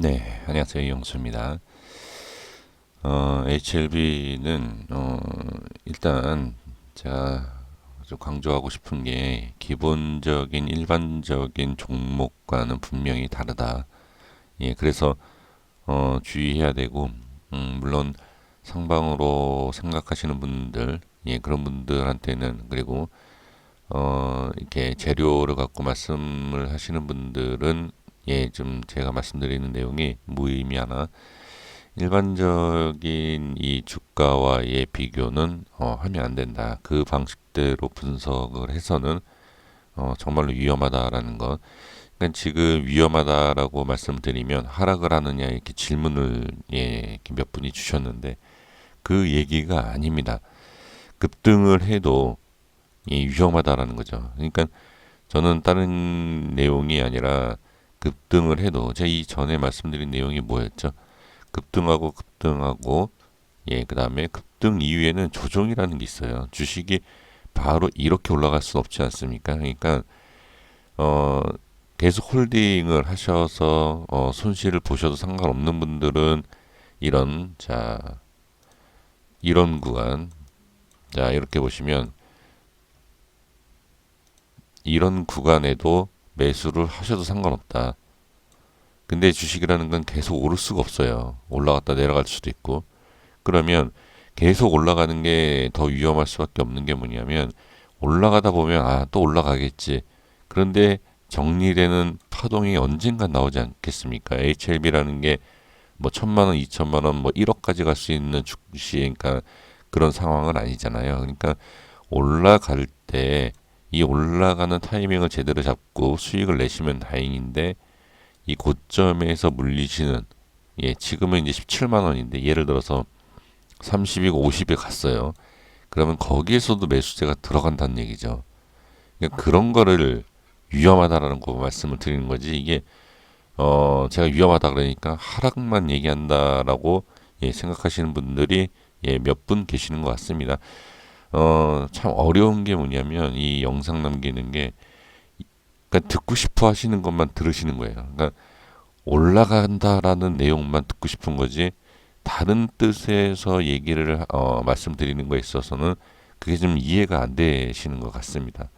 네, 안녕하세요. 이영수입니다. HLB는 일단 제가 좀 강조하고 싶은 게 기본적인 일반적인 종목과는 분명히 다르다. 예, 그래서 주의해야 되고, 물론 상방으로 생각하시는 분들, 예, 그런 분들한테는 그리고 이렇게 재료를 갖고 말씀을 하시는 분들은 예, 좀 제가 말씀드리는 내용이 무의미하나 일반적인 이 주가와의 비교는 하면 안 된다. 그 방식대로 분석을 해서는 정말로 위험하다라는 것. 그러니까 지금 위험하다라고 말씀드리면 하락을 하느냐 이렇게 질문을 예, 이렇게 몇 분이 주셨는데 그 얘기가 아닙니다. 급등을 해도 예, 위험하다라는 거죠. 그러니까 저는 다른 내용이 아니라 급등을 해도 제가 이전에 말씀드린 내용이 뭐였죠? 급등하고 예, 그다음에 급등 이후에는 조정이라는 게 있어요. 주식이 바로 이렇게 올라갈 수는 없지 않습니까? 그러니까 어 계속 홀딩을 하셔서 손실을 보셔도 상관없는 분들은 이런 이런 구간 이렇게 보시면 이런 구간에도 매수를 하셔도 상관없다. 근데 주식이라는 건 계속 오를 수가 없어요. 올라갔다 내려갈 수도 있고. 그러면 계속 올라가는 게 더 위험할 수밖에 없는 게 뭐냐면 올라가다 보면 또 올라가겠지. 그런데 정리되는 파동이 언젠간 나오지 않겠습니까? HLB라는 게 뭐 1,000만 원, 2천만 원, 뭐 1억까지 갈 수 있는 주식, 그러니까 그런 상황은 아니잖아요. 그러니까 올라갈 때 이 올라가는 타이밍을 제대로 잡고 수익을 내시면 다행인데 이 고점에서 물리시는 예, 지금은 이제 17만 원인데 예를 들어서 30이고 50에 갔어요. 그러면 거기에서도 매수세가 들어간다는 얘기죠. 그러니까 그런 거를 위험하다라는 거 말씀을 드리는 거지. 이게 제가 위험하다 그러니까 하락만 얘기한다라고 예, 생각하시는 분들이 예, 몇 분 계시는 것 같습니다. 참 어려운 게 뭐냐면 이 영상 남기는 게 그러니까 듣고 싶어 하시는 것만 들으시는 거예요. 그러니까 올라간다라는 내용만 듣고 싶은 거지 다른 뜻에서 얘기를 말씀드리는 거에 있어서는 그게 좀 이해가 안 되시는 것 같습니다.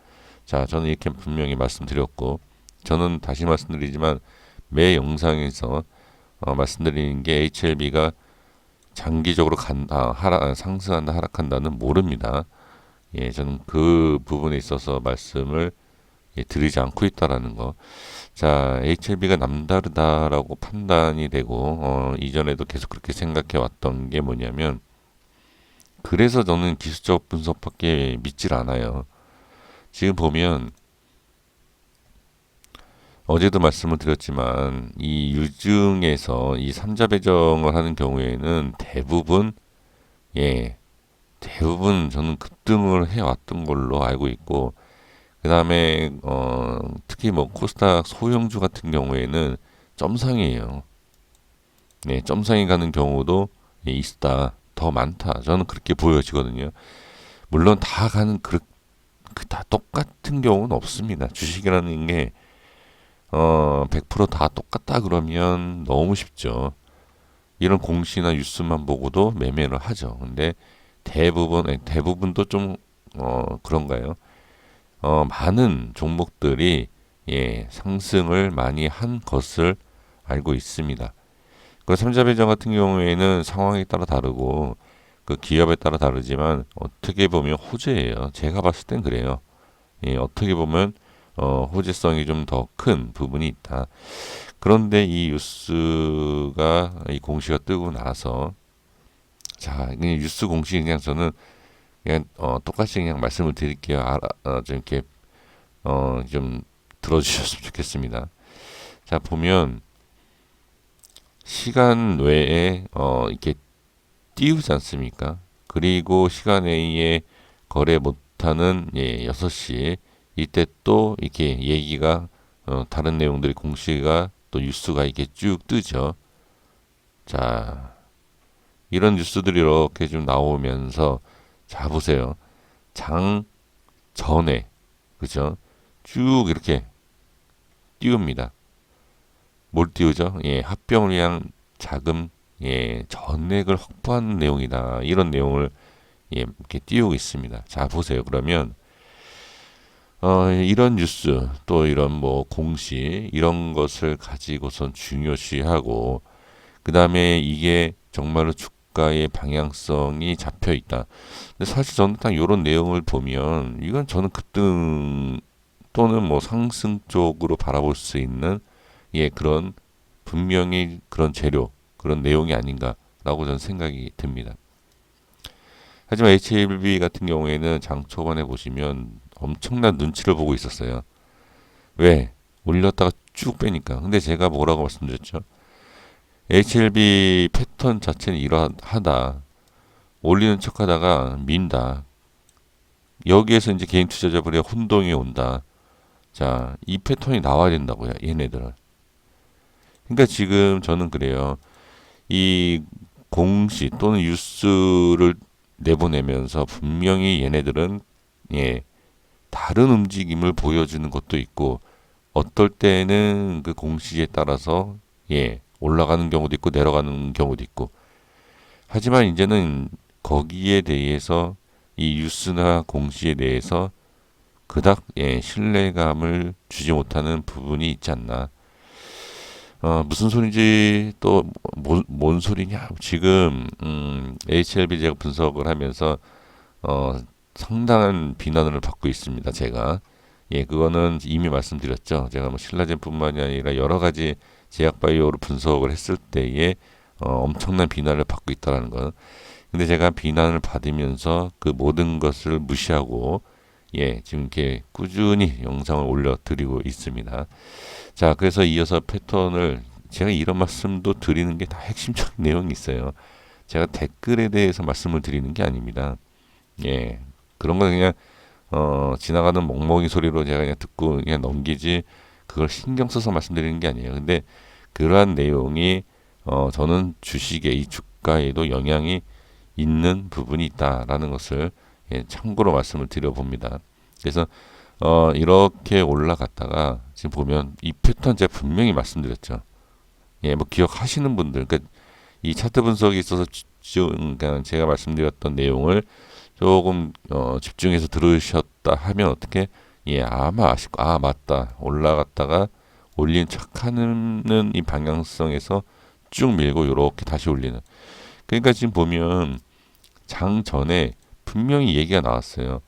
자, 저는 이렇게 분명히 말씀드렸고 저는 다시 말씀드리지만 매 영상에서 말씀드리는 게 HLB가 장기적으로 상승한다 하락한다는 모릅니다. 예, 저는 그 부분에 있어서 말씀을 예, 드리지 않고 있다라는 거. 자, HLB가 남다르다라고 판단이 되고 이전에도 계속 그렇게 생각해 왔던 게 뭐냐면 그래서 저는 기술적 분석밖에 믿질 않아요. 지금 보면 어제도 말씀을 드렸지만 이 유증에서 이 삼자 배정을 하는 경우에는 예, 대부분 저는 급등을 해왔던 걸로 알고 있고 그 다음에 특히 뭐 코스닥 소형주 같은 경우에는 점상이에요. 네, 점상이 가는 경우도 예, 있다. 더 많다. 저는 그렇게 보여지거든요. 물론 다 가는 다 똑같은 경우는 없습니다. 주식이라는 게 100%다 똑같다 그러면 너무 쉽죠. 이런 공시나 뉴스만 보고도 매매를 하죠. 근데 대부분도 좀 그런가요? 많은 종목들이 예, 상승을 많이 한 것을 알고 있습니다. 그 삼자배정 같은 경우에는 상황에 따라 다르고 그 기업에 따라 다르지만 어떻게 보면 호재예요. 제가 봤을 땐 그래요. 예, 어떻게 보면 호재성이 좀 더 큰 부분이 있다. 그런데 이 뉴스가 이 공시가 뜨고 나서 그냥 뉴스 공시 그냥 저는 그냥 똑같이 그냥 말씀을 드릴게요. 좀 이렇게 좀 들어주셨으면 좋겠습니다. 자 보면 시간 외에 이렇게 띄우지 않습니까? 그리고 시간 외에 거래 못하는 예, 6시 이때 또 이렇게 얘기가 다른 내용들이 공시가 또 뉴스가 이렇게 쭉 뜨죠. 자 이런 뉴스들이 이렇게 좀 나오면서 자 보세요. 장 전에 그죠? 쭉 이렇게 띄웁니다. 뭘 띄우죠? 예, 합병을 위한 자금, 예, 전액을 확보하는 내용이다. 이런 내용을 예, 이렇게 띄우고 있습니다. 자, 보세요. 그러면 이런 뉴스 또 이런 뭐 공시 이런 것을 가지고선 중요시하고 그 다음에 이게 정말로 주가의 방향성이 잡혀 있다. 근데 사실 저는 딱 이런 내용을 보면 이건 저는 급등 또는 뭐 상승 쪽으로 바라볼 수 있는 예 그런 분명히 그런 재료 그런 내용이 아닌가라고 저는 생각이 듭니다. 하지만 HLB 같은 경우에는 장 초반에 보시면 엄청난 눈치를 보고 있었어요. 왜? 올렸다가 쭉 빼니까. 근데 제가 뭐라고 말씀드렸죠? HLB 패턴 자체는 이러하다. 올리는 척 하다가 민다. 여기에서 이제 개인 투자자들의 혼동이 온다. 자, 이 패턴이 나와야 된다고요. 얘네들은. 그러니까 지금 저는 그래요. 이 공시 또는 뉴스를 내보내면서 분명히 얘네들은 예, 다른 움직임을 보여주는 것도 있고 어떨 때는 그 공시에 따라서 예, 올라가는 경우도 있고 내려가는 경우도 있고 하지만 이제는 거기에 대해서 이 뉴스나 공시에 대해서 그닥 예, 신뢰감을 주지 못하는 부분이 있지 않나. 무슨 소리인지 또 뭔 소리냐. 지금 HLB 제가 분석을 하면서 어, 상당한 비난을 받고 있습니다. 제가 예, 그거는 이미 말씀드렸죠. 제가 뭐 신라젠뿐만이 아니라 여러 가지 제약바이오를 분석을 했을 때에 엄청난 비난을 받고 있다는 건. 근데 제가 비난을 받으면서 그 모든 것을 무시하고 예, 지금 이렇게 꾸준히 영상을 올려드리고 있습니다. 자, 그래서 이어서 패턴을 제가 이런 말씀도 드리는 게 다 핵심적인 내용이 있어요. 제가 댓글에 대해서 말씀을 드리는 게 아닙니다. 예, 그런 건 그냥 지나가는 멍멍이 소리로 제가 그냥 듣고 그냥 넘기지 그걸 신경 써서 말씀드리는 게 아니에요. 근데 그러한 내용이 저는 주식에 이 주가에도 영향이 있는 부분이 있다라는 것을 예, 참고로 말씀을 드려봅니다. 그래서 이렇게 올라갔다가 지금 보면 이 패턴 제가 분명히 말씀드렸죠. 예, 뭐 기억하시는 분들, 그러니까 이 차트 분석에 있어서 그러니까 제가 말씀드렸던 내용을 조금 집중해서 들으셨다 하면 어떻게 예, 아마 아시고 아 맞다 올라갔다가 올린 척하는 이 방향성에서 쭉 밀고 이렇게 다시 올리는. 그러니까 지금 보면 장 전에 분명히 얘기가 나왔어요.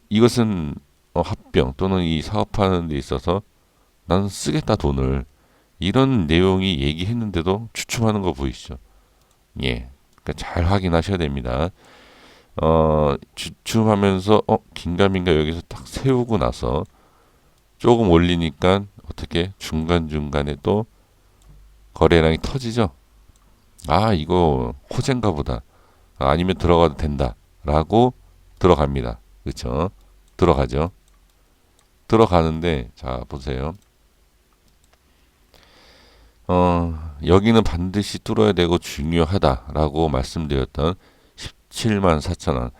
이것은 합병 또는 이 사업하는 데 있어서 나는 쓰겠다 돈을 이런 내용이 얘기했는데도 주춤하는 거 보이시죠? 예, 그러니까 잘 확인하셔야 됩니다. 주춤하면서 긴가민가 여기서 딱 세우고 나서 조금 올리니까 어떻게 중간중간에 또 거래량이 터지죠? 아, 이거 호재인가 보다. 아니면 들어가도 된다. 라고 들어갑니다. 그쵸? 들어가죠. 들어가는데, 자, 보세요. 여기는 반드시 뚫어야 되고 중요하다라고 말씀드렸던 17만 4천 원.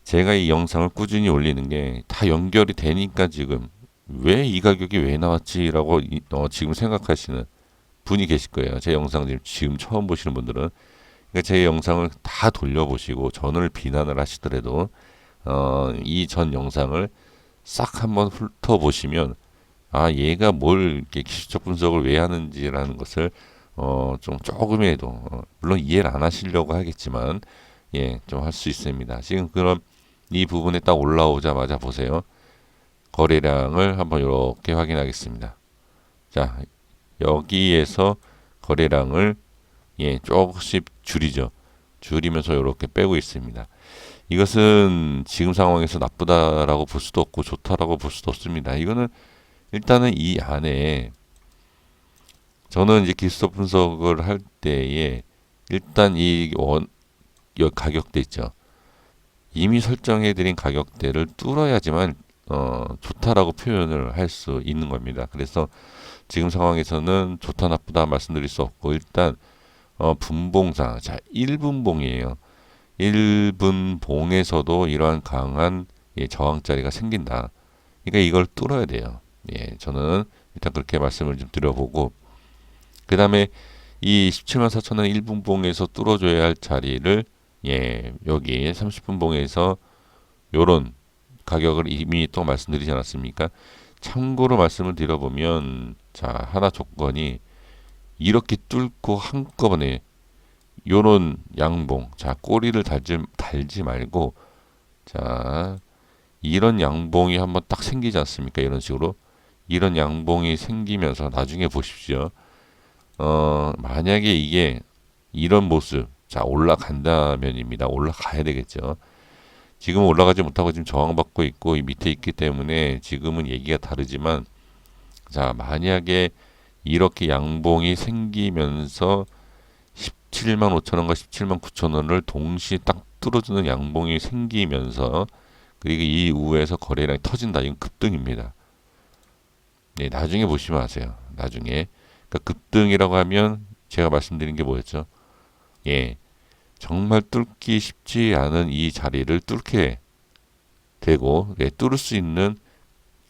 제가 이 영상을 꾸준히 올리는 게 다 연결이 되니까 지금 왜 이 가격이 왜 나왔지라고 지금 생각하시는 분이 계실 거예요. 제 영상 지금 처음 보시는 분들은 그러니까 제 영상을 다 돌려보시고 전을 비난을 하시더라도 이 전 영상을 싹 한번 훑어보시면 아 얘가 뭘 이렇게 기술적 분석을 왜 하는지라는 것을 좀 조금이라도 물론 이해를 안 하시려고 하겠지만 예, 좀 할 수 있습니다. 지금 그럼 이 부분에 딱 올라오자마자 보세요. 거래량을 한번 이렇게 확인하겠습니다. 자, 여기에서 거래량을 예, 조금씩 줄이죠. 줄이면서 이렇게 빼고 있습니다. 이것은 지금 상황에서 나쁘다라고 볼 수도 없고 좋다라고 볼 수도 없습니다. 이거는 일단은 이 안에 저는 이제 기술적 분석을 할 때에 일단 이 가격대 있죠. 이미 설정해드린 가격대를 뚫어야지만 좋다라고 표현을 할 수 있는 겁니다. 그래서 지금 상황에서는 좋다 나쁘다 말씀드릴 수 없고 일단 분봉상 자 1분봉이에요. 1분봉에서도 이러한 강한 예, 저항자리가 생긴다. 그러니까 이걸 뚫어야 돼요. 예, 저는 일단 그렇게 말씀을 좀 드려보고, 그 다음에 이 17만 4천 원 1분 봉에서 뚫어줘야 할 자리를 여기 30분 봉에서 요런 가격을 이미 또 말씀드리지 않았습니까? 참고로 말씀을 드려보면, 자, 하나 조건이 이렇게 뚫고 한꺼번에 요런 양봉, 자, 꼬리를 달지 말고, 자, 이런 양봉이 한번 딱 생기지 않습니까? 이런 식으로. 이런 양봉이 생기면서 나중에 보십시오. 만약에 이게 이런 모습, 자, 올라간다면입니다. 올라가야 되겠죠. 지금 올라가지 못하고 지금 저항받고 있고 이 밑에 있기 때문에 지금은 얘기가 다르지만, 자, 만약에 이렇게 양봉이 생기면서 17만 5천 원과 17만 9천 원을 동시에 딱 뚫어주는 양봉이 생기면서, 그리고 이 이후에서 거래량이 터진다. 이건 급등입니다. 네, 나중에 보시면 아세요. 나중에. 그러니까 급등이라고 하면 제가 말씀드린 게 뭐였죠? 정말 뚫기 쉽지 않은 이 자리를 뚫게 되고, 뚫을 수 있는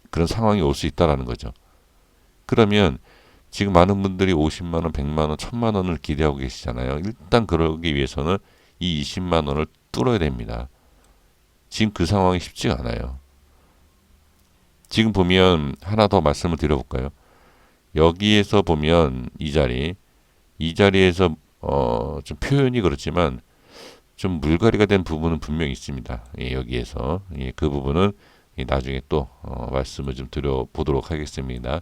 그런 상황이 올 수 있다라는 거죠. 그러면 지금 많은 분들이 50만 원, 100만 원, 1000만 원을 기대하고 계시잖아요. 일단 그러기 위해서는 이 20만 원을 뚫어야 됩니다. 지금 그 상황이 쉽지가 않아요. 지금 보면 하나 더 말씀을 드려볼까요? 여기에서 보면 이 자리에서 좀 표현이 그렇지만 좀 물갈이가 된 부분은 분명히 있습니다. 여기에서 그 부분은 나중에 또 말씀을 좀 드려보도록 하겠습니다.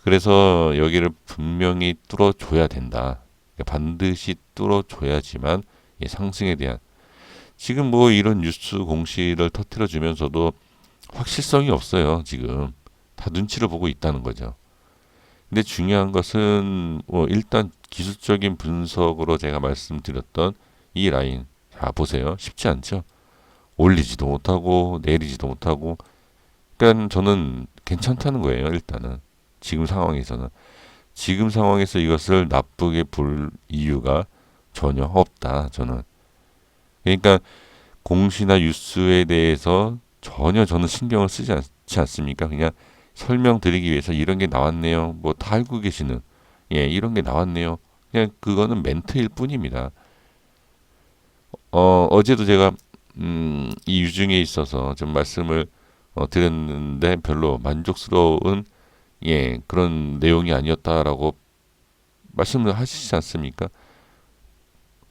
그래서 여기를 분명히 뚫어줘야 된다. 반드시 뚫어줘야지만 상승에 대한, 지금 뭐 이런 뉴스 공시를 터뜨려 주면서도 확실성이 없어요. 지금 다 눈치를 보고 있다는 거죠. 근데 중요한 것은 일단 기술적인 분석으로 제가 말씀드렸던 이 라인, 자 보세요. 쉽지 않죠. 올리지도 못하고 내리지도 못하고, 그러니까 저는 괜찮다는 거예요. 일단은 지금 상황에서는, 지금 상황에서 이것을 나쁘게 볼 이유가 전혀 없다. 저는. 그러니까 공시나 뉴스에 대해서 전혀 저는 신경을 쓰지 않지 않습니까? 그냥 설명드리기 위해서 이런 게 나왔네요. 뭐 다 알고 계시는, 이런 게 나왔네요. 그냥 그거는 멘트일 뿐입니다. 어제도 제가 이 유중에 있어서 좀 말씀을 드렸는데 별로 만족스러운 그런 내용이 아니었다라고 말씀을 하시지 않습니까?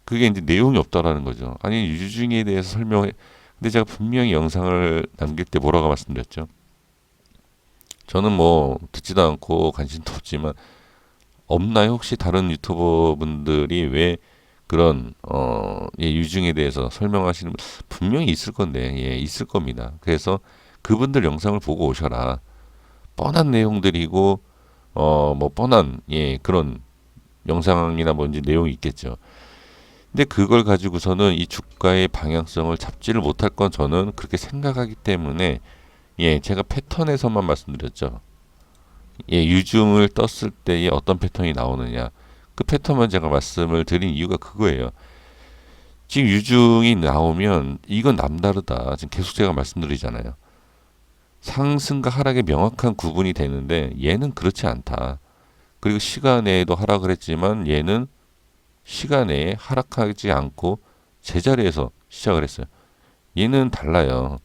그게 이제 내용이 없다라는 거죠. 아니, 유중에 대해서 설명해. 근데 제가 분명히 영상을 남길 때 뭐라고 말씀드렸죠? 저는 뭐 듣지도 않고 관심도 없지만, 없나요? 혹시 다른 유튜버 분들이 왜 그런 유중에 대해서 설명하시는 분 분명히 있을 건데, 있을 겁니다. 그래서 그분들 영상을 보고 오셔라. 뻔한 내용들이고 뭐 뻔한 그런 영상이나 뭔지 내용이 있겠죠. 근데 그걸 가지고서는 이 주가의 방향성을 잡지를 못할 건 저는 그렇게 생각하기 때문에, 제가 패턴에서만 말씀드렸죠. 유중을 떴을 때에 어떤 패턴이 나오느냐, 그 패턴만 제가 말씀을 드린 이유가 그거예요. 지금 유중이 나오면 이건 남다르다. 지금 계속 제가 말씀드리잖아요. 상승과 하락의 명확한 구분이 되는데 얘는 그렇지 않다. 그리고 시간에도 하락을 했지만 얘는 시간에 하락하지 않고 제자리에서 시작을 했어요. 얘는 달라요.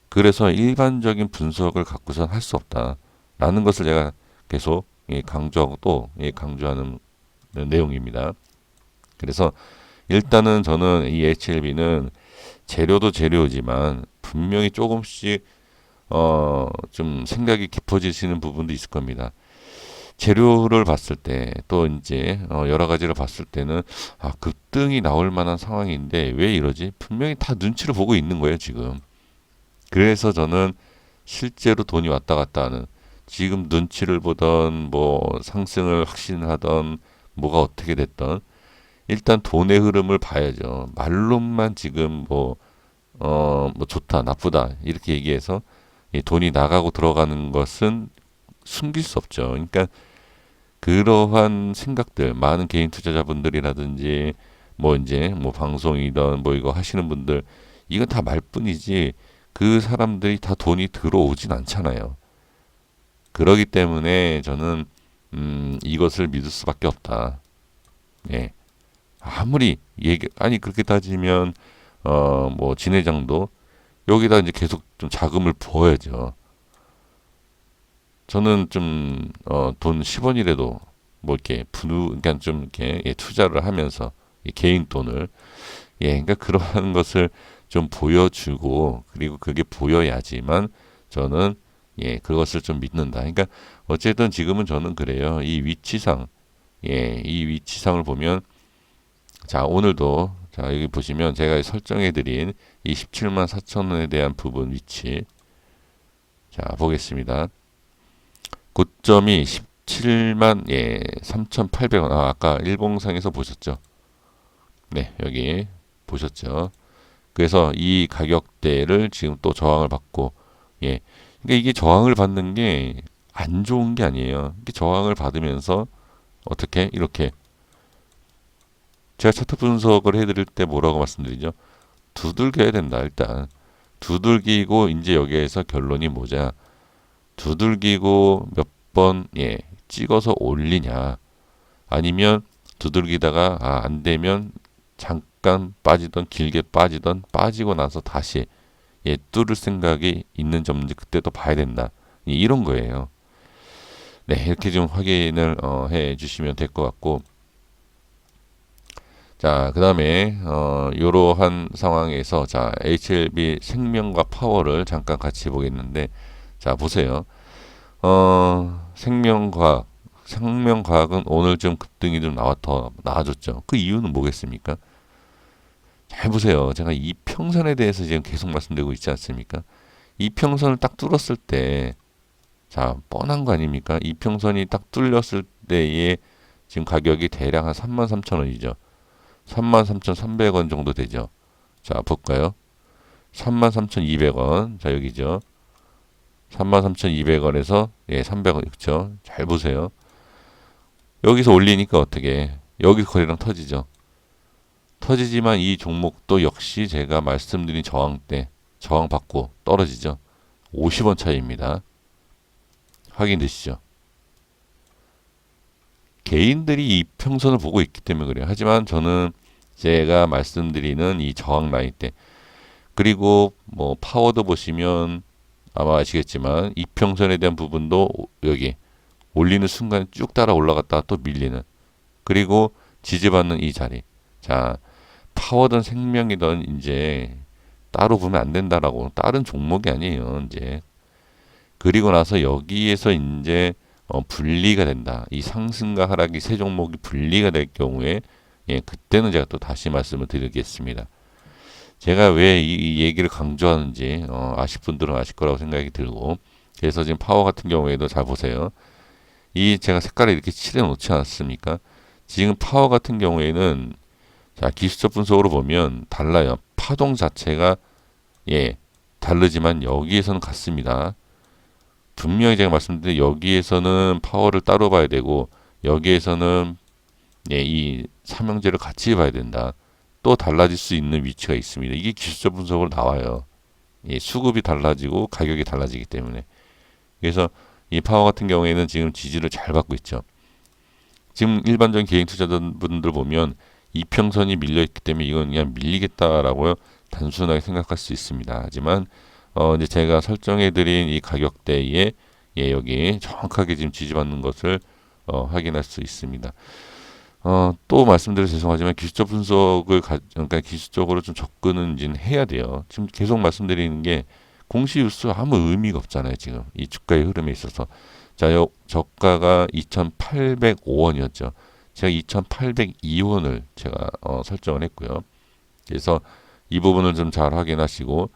그래서 일반적인 분석을 갖고선 할 수 없다라는 것을 제가 계속 강조하고 또 강조하는 내용입니다. 그래서 일단은 저는 이 HLB는 재료도 재료지만 분명히 조금씩 좀 생각이 깊어지시는 부분도 있을 겁니다. 재료를 봤을 때 또 이제 여러 가지를 봤을 때는 급등이 나올 만한 상황인데 왜 이러지? 분명히 다 눈치를 보고 있는 거예요, 지금. 그래서 저는 실제로 돈이 왔다 갔다 하는, 지금 눈치를 보던 뭐 상승을 확신하던 뭐가 어떻게 됐던, 일단 돈의 흐름을 봐야죠. 말로만 지금 뭐 좋다, 나쁘다 이렇게 얘기해서 이 돈이 나가고 들어가는 것은 숨길 수 없죠. 그러니까 그러한 생각들, 많은 개인 투자자분들이라든지 뭐 이제 뭐 방송이든 뭐 이거 하시는 분들, 이건 다 말뿐이지 그 사람들이 다 돈이 들어오진 않잖아요. 그러기 때문에 저는 이것을 믿을 수밖에 없다. 예. 아무리 얘기 아니 그렇게 따지면 뭐 진회장도 여기다 이제 계속 좀 자금을 부어야죠. 저는 좀 돈 10원이라도 뭐 이렇게 그러니까 좀 이렇게 투자를 하면서 개인 돈을 그러니까 그러한 것을 좀 보여주고 그리고 그게 보여야지만 저는 그것을 좀 믿는다. 그러니까 어쨌든 지금은 저는 그래요. 이 위치상 이 위치상을 보면 자 오늘도 자 여기 보시면 제가 설정해드린 이 17만 4천 원에 대한 부분 위치 자 보겠습니다. 고점이 17만 3,800원 아까 일봉상에서 보셨죠? 네 여기 보셨죠? 그래서 이 가격대를 지금 또 저항을 받고 그러니까 이게 저항을 받는 게 안 좋은 게 아니에요. 이게 저항을 받으면서 어떻게 이렇게 제가 차트 분석을 해드릴 때 뭐라고 말씀드리죠? 두들겨야 된다. 일단 두들기고 이제 여기에서 결론이 뭐냐? 두들기고 몇 번 찍어서 올리냐? 아니면 두들기다가 안 되면 잠깐 빠지던 길게 빠지던 빠지고 나서 다시 뚫을 생각이 있는 점인지 그때 또 봐야 된다. 이런 거예요. 네, 이렇게 좀 확인을 해 주시면 될 것 같고 자, 그 다음에 이러한 상황에서 자 HLB 생명과 파워를 잠깐 같이 보겠는데 자 보세요. 생명과학은 오늘 좀 급등이 좀 더 나아졌죠. 그 이유는 뭐겠습니까? 잘 보세요. 제가 이평선에 대해서 지금 계속 말씀드리고 있지 않습니까? 이평선을 딱 뚫었을 때, 자, 뻔한 거 아닙니까? 이평선이 딱 뚫렸을 때의 지금 가격이 대략 한 33,000원이죠. 33,300원 정도 되죠. 자, 볼까요? 33,200원. 자, 여기죠. 33,200원에서 300원 그렇죠? 잘 보세요. 여기서 올리니까 어떻게? 여기 거래량 터지죠. 터지지만 이 종목도 역시 제가 말씀드린 저항대 저항 받고 떨어지죠. 50원 차이입니다. 확인되시죠? 개인들이 이 평선을 보고 있기 때문에 그래요. 하지만 저는 제가 말씀드리는 이 저항 라인 때 그리고 뭐 파워도 보시면 아마 아시겠지만 이평선에 대한 부분도 여기 올리는 순간 쭉 따라 올라갔다가 또 밀리는 그리고 지지받는 이 자리 자 파워든 생명이든 이제 따로 보면 안 된다라고 다른 종목이 아니에요 이제 그리고 나서 여기에서 이제 분리가 된다 이 상승과 하락이 세 종목이 분리가 될 경우에 그때는 제가 또 다시 말씀을 드리겠습니다. 제가 왜 이 얘기를 강조하는지 아실 분들은 아실 거라고 생각이 들고 그래서 지금 파워 같은 경우에도 잘 보세요. 이 제가 색깔을 이렇게 칠해 놓지 않았습니까? 지금 파워 같은 경우에는 자 기술적 분석으로 보면 달라요. 파동 자체가 다르지만 여기에서는 같습니다. 분명히 제가 말씀드린 여기에서는 파워를 따로 봐야 되고 여기에서는 이 삼형제를 같이 봐야 된다. 또 달라질 수 있는 위치가 있습니다. 이게 기술적 분석으로 나와요. 수급이 달라지고 가격이 달라지기 때문에. 그래서 이 파워 같은 경우에는 지금 지지를 잘 받고 있죠. 지금 일반적인 개인 투자자분들 보면 이평선이 밀려있기 때문에 이건 그냥 밀리겠다라고 단순하게 생각할 수 있습니다. 하지만 이제 제가 설정해드린 이 가격대에 여기 정확하게 지금 지지받는 것을 확인할 수 있습니다. 또 말씀드려서 죄송하지만 기술적 분석을 그러니까 기술적으로 좀 접근은 이제 해야 돼요. 지금 계속 말씀드리는 게 공시일수 아무 의미가 없잖아요. 지금 이 주가의 흐름에 있어서 자, 저가가 2,805원이었죠. 제가 2,802원을 제가 설정을 했고요. 그래서 이 부분을 좀 잘 확인하시고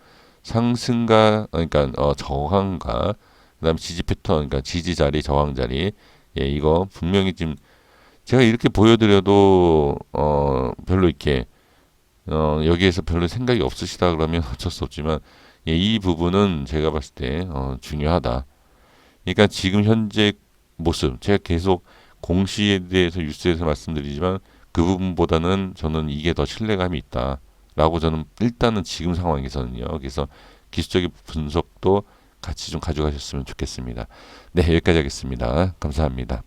상승과 그러니까 저항과 그다음에 지지 패턴 그러니까 지지 자리 저항 자리 이거 분명히 지금 제가 이렇게 보여드려도 별로 이렇게 여기에서 별로 생각이 없으시다 그러면 어쩔 수 없지만 이 부분은 제가 봤을 때 중요하다. 그러니까 지금 현재 모습 제가 계속 공시에 대해서 뉴스에서 말씀드리지만 그 부분보다는 저는 이게 더 신뢰감이 있다라고 저는 일단은 지금 상황에서는요. 그래서 기술적인 분석도 같이 좀 가져가셨으면 좋겠습니다. 네, 여기까지 하겠습니다. 감사합니다.